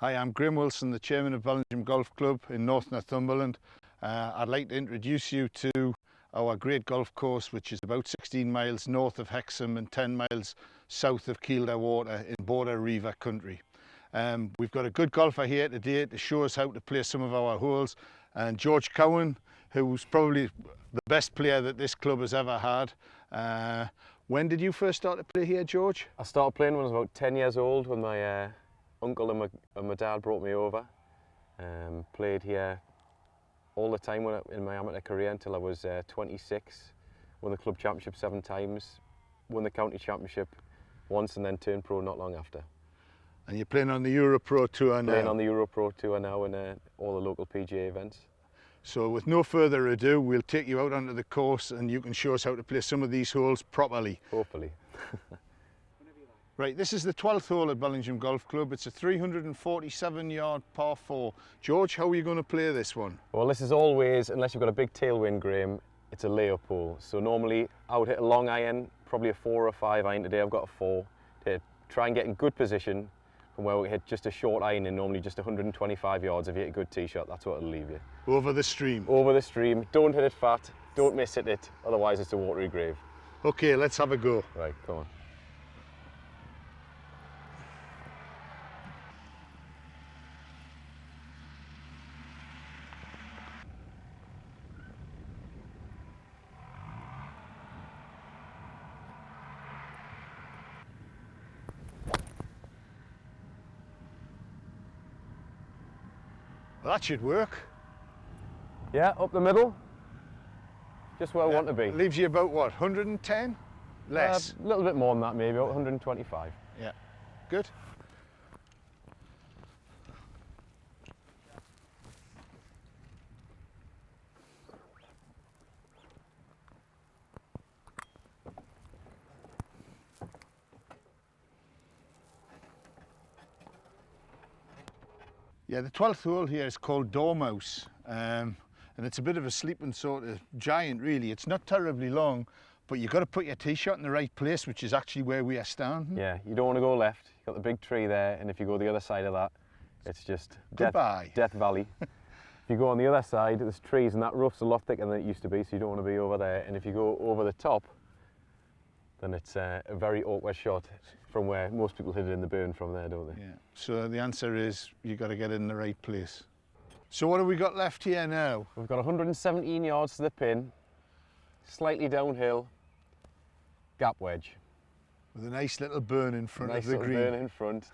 Hi, I'm Graham Wilson, the chairman of Bellingham Golf Club in North Northumberland. I'd like to introduce you to our great golf course, which is about 16 miles north of Hexham and 10 miles south of Kielder Water in Border Reaver country. We've got a good golfer here today to show us how to play some of our holes, and George Cowan, who's probably the best player that this club has ever had. When did you first start to play here, George? I started playing when I was about 10 years old, when my uncle and my dad brought me over. Played here all the time in my amateur career until I was 26. Won the club championship 7 times, won the county championship once, and then turned pro not long after. And you're playing on the Euro Pro Tour now? Playing on the Euro Pro Tour now in all the local PGA events. So with no further ado, we'll take you out onto the course and you can show us how to play some of these holes properly. Hopefully. Right, this is the 12th hole at Bellingham Golf Club. It's a 347-yard par 4. George, how are you going to play this one? Well, this is always, unless you've got a big tailwind, Graham, it's a layup hole. So normally I would hit a long iron, probably a 4 or a 5 iron. Today I've got a 4. To try and get in good position from where we hit just a short iron in normally just 125 yards. If you hit a good tee shot, that's what it'll leave you. Over the stream? Over the stream. Don't hit it fat, don't miss hit it, otherwise it's a watery grave. Okay, let's have a go. Right, come on. Well, that should work. Yeah, up the middle. Just where I want to be. Leaves you about what, 110? Less? A little bit more than that maybe, about 125. Yeah, good. Yeah, the 12th hole here is called Dormouse, and it's a bit of a sleeping sort of giant really. It's not terribly long, but you've got to put your tee shot in the right place, which is actually where we are standing. Yeah, you don't want to go left. You've got the big tree there, and if you go the other side of that, it's just Death Valley. If you go on the other side, there's trees, and that rough's a lot thicker than it used to be, so you don't want to be over there. And if you go over the top, then it's a very awkward shot from where most people hit it in the burn from there, don't they? Yeah. So the answer is you've got to get it in the right place. So what have we got left here now? We've got 117 yards to the pin, slightly downhill, gap wedge. With a nice little burn in front of the green. Nice little burn in front.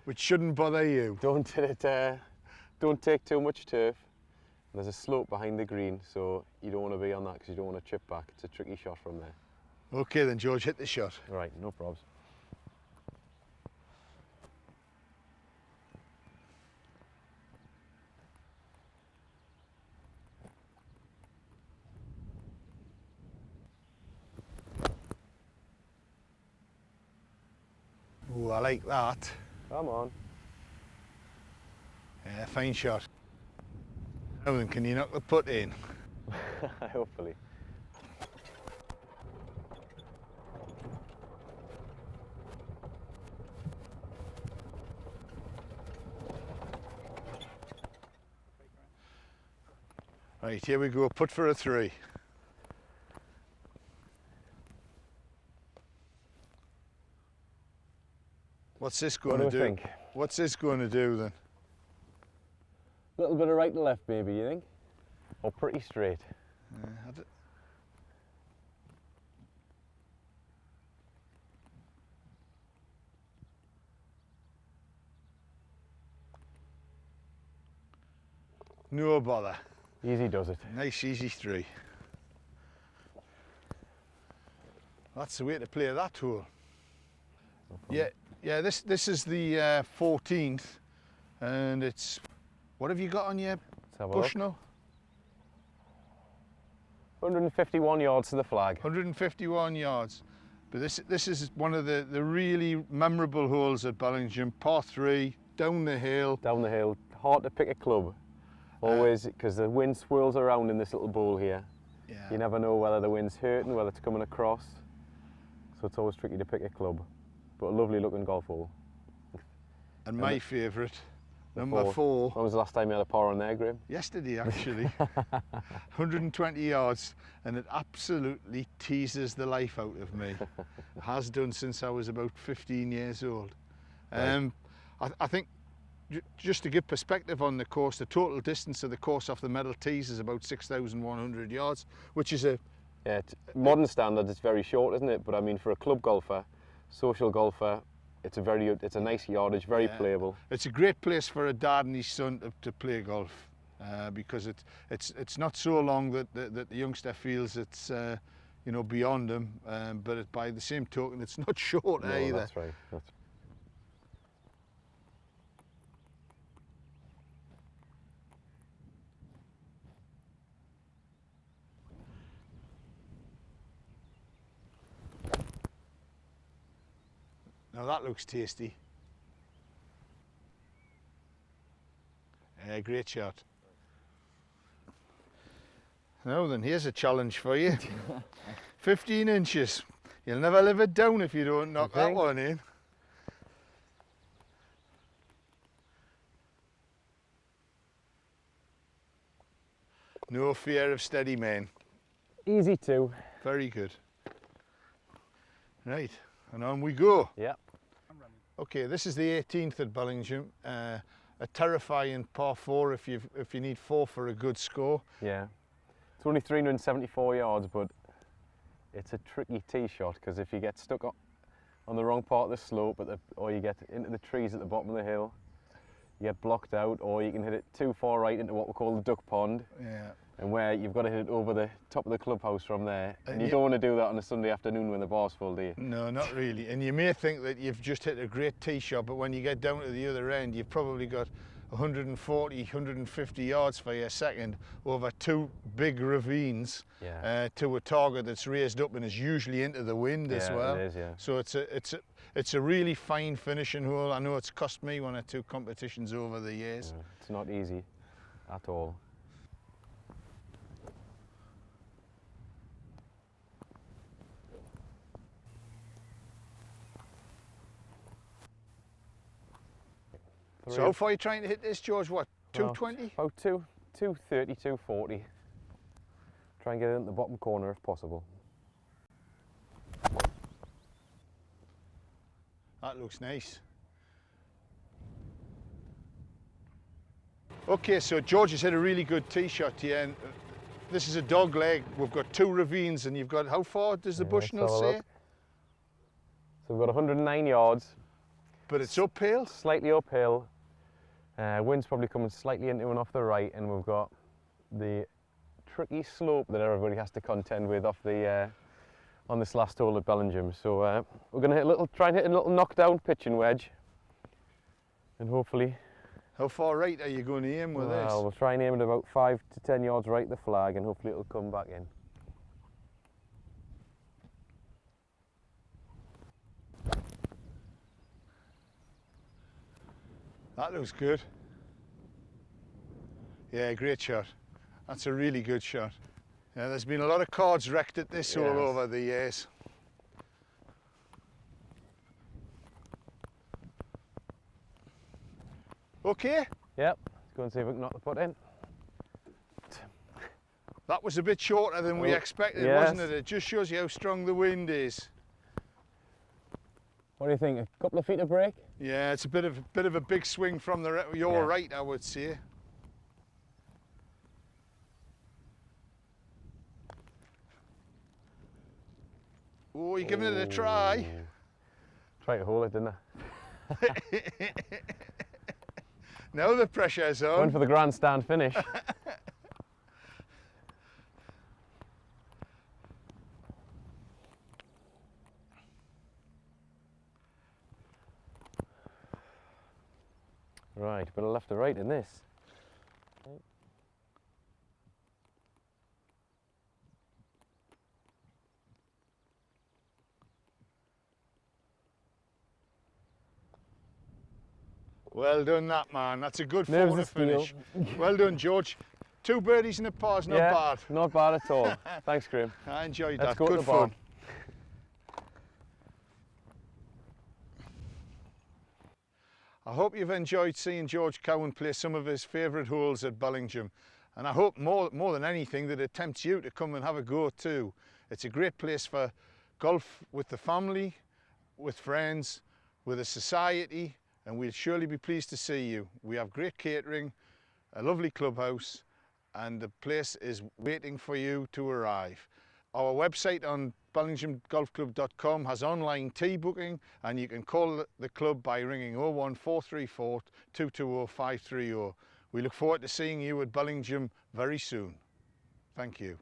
Which shouldn't bother you. Don't hit it, don't take too much turf. There's a slope behind the green, so you don't want to be on that because you don't want to chip back. It's a tricky shot from there. Okay then, George, hit the shot. Right, no probs. Oh, I like that. Come on. Yeah, fine shot. Now then, can you knock the putt in? Hopefully. Right, here we go, putt for a 3. What's this going to do? What do you think? What's this going to do then? A little bit of right to left maybe, you think? Or pretty straight? No bother. Easy does it. Nice easy 3. That's the way to play that hole. No yeah. This is the 14th, and it's, what have you got on your bush now? 151 yards to the flag. 151 yards. But this is one of the really memorable holes at Bellingham. Par 3, down the hill. Down the hill. Hard to pick a club. Always, because the wind swirls around in this little bowl here. Yeah. You never know whether the wind's hurting, whether it's coming across. So it's always tricky to pick a club. But a lovely looking golf hole. And my favourite, Number 4. When was the last time you had a par on there, Graham? Yesterday, actually. 120 yards, and it absolutely teases the life out of me. It has done since I was about 15 years old. Right. I think, just to give perspective on the course, the total distance of the course off the metal tees is about 6,100 yards, which is a... Yeah, modern standards, it's very short, isn't it? But I mean, for a club golfer, social golfer, it's a nice yardage, very playable. It's a great place for a dad and his son to play golf, because it's not so long that the youngster feels it's you know, beyond them, but by the same token, it's not short either. That's right. Now that looks tasty. Great shot. Now then, here's a challenge for you. 15 inches. You'll never live it down if you don't knock that one in. No fear of steady, man. Easy too. Very good. Right, and on we go. Yeah. Okay, this is the 18th at Bellingham. A terrifying par 4 if you need 4 for a good score. Yeah. It's only 374 yards, but it's a tricky tee shot, because if you get stuck on the wrong part of the slope, or you get into the trees at the bottom of the hill, you get blocked out, or you can hit it too far right into what we call the duck pond. Yeah. And where you've got to hit it over the top of the clubhouse from there. And you don't want to do that on a Sunday afternoon when the bar's full, do you? No, not really. And you may think that you've just hit a great tee shot, but when you get down to the other end, you've probably got 140, 150 yards for your second over 2 big ravines, to a target that's raised up and is usually into the wind as well. It is, yeah. So it's a really fine finishing hole. I know it's cost me 1 or 2 competitions over the years. Yeah, it's not easy at all. So how far are you trying to hit this, George? What, 220? About 230, 240. Try and get it in the bottom corner if possible. That looks nice. Okay, so George has hit a really good tee shot here, and this is a dog leg. We've got 2 ravines, and you've got, how far does the Bushnell say? So we've got 109 yards. But it's uphill? Slightly uphill. Wind's probably coming slightly into and off the right, and we've got the tricky slope that everybody has to contend with off the on this last hole at Bellingham. So we're going to try and hit a little knockdown pitching wedge, and hopefully. How far right are you going to aim with this? We'll try and aim it about 5 to 10 yards right the flag, and hopefully it'll come back in. That looks good. Yeah, great shot. That's a really good shot. Yeah, there's been a lot of cards wrecked at this all over the years. Okay? Yep, let's go and see if we can knock the putt in. That was a bit shorter than we expected, wasn't it? It just shows you how strong the wind is. What do you think? A couple of feet of break? Yeah, it's a bit of a big swing from your right, I would say. Oh, you're giving it a try. Tried to hold it, didn't I? Now the pressure's on. Going for the grandstand finish. Right, bit of left to right in this. Well done that, man. That's a good corner finish. Well done, George. 2 birdies and a par's not bad. Not bad at all. Thanks, Graham. I enjoyed Let's that. go Good fun. I hope you've enjoyed seeing George Cowan play some of his favourite holes at Bellingham, and I hope more than anything that it tempts you to come and have a go too. It's a great place for golf with the family, with friends, with a society, and we'll surely be pleased to see you. We have great catering, a lovely clubhouse, and the place is waiting for you to arrive. Our website on bellinghamgolfclub.com has online tee booking, and you can call the club by ringing 01434 220 530. We look forward to seeing you at Bellingham very soon. Thank you.